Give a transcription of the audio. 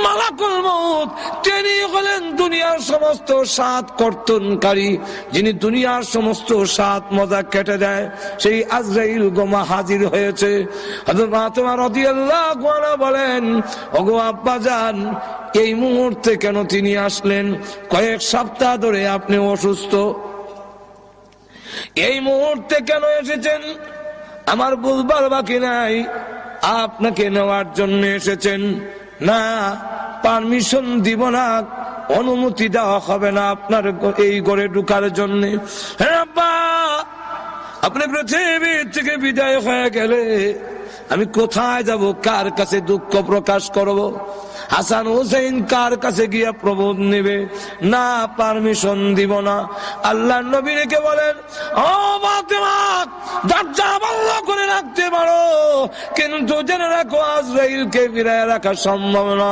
মালাকুল মউত তিনি হলেন দুনিয়ার সমস্ত স্বাদ কর্তনকারী, যিনি দুনিয়ার সমস্ত স্বাদ মজা কেটে দেয়। সেই আজরাইল গোমা হাজির হয়েছে। হযরত ফাতেমা রাদিয়াল্লাহু আনহা বলেন, ওগো আব্বাজান, এই মুহূর্তে কেন তিনি আসলেন? কয়েক সপ্তাহ ধরে আপনি অসুস্থ, এই মুহূর্তে কেন এসেছেন? আমার বুঝবার বাকি নাই, আপনাকে নেওয়ার জন্য এসেছেন। না, পারমিশন দিব না, অনুমতি দেওয়া হবে না আপনার এই ঘরে ঢুকার জন্য। হ্যাঁ আব্বা, আপনি পৃথিবী থেকে বিদায় হয়ে গেলে আমি কোথায় যাব? কার কাছে দুঃখ প্রকাশ করব? হাসান হুসাইন কার কাছে গিয়া প্রবোধ নেবে? না, পারমিশন দিব না। আল্লাহ নবী রেখে বলেন, ও ফাতেমা, দরজা বন্ধ করে রাখতে পারো, কিন্তু জেনে রাখো আজরাইলকে ফিরায় রাখা সম্ভব নয়।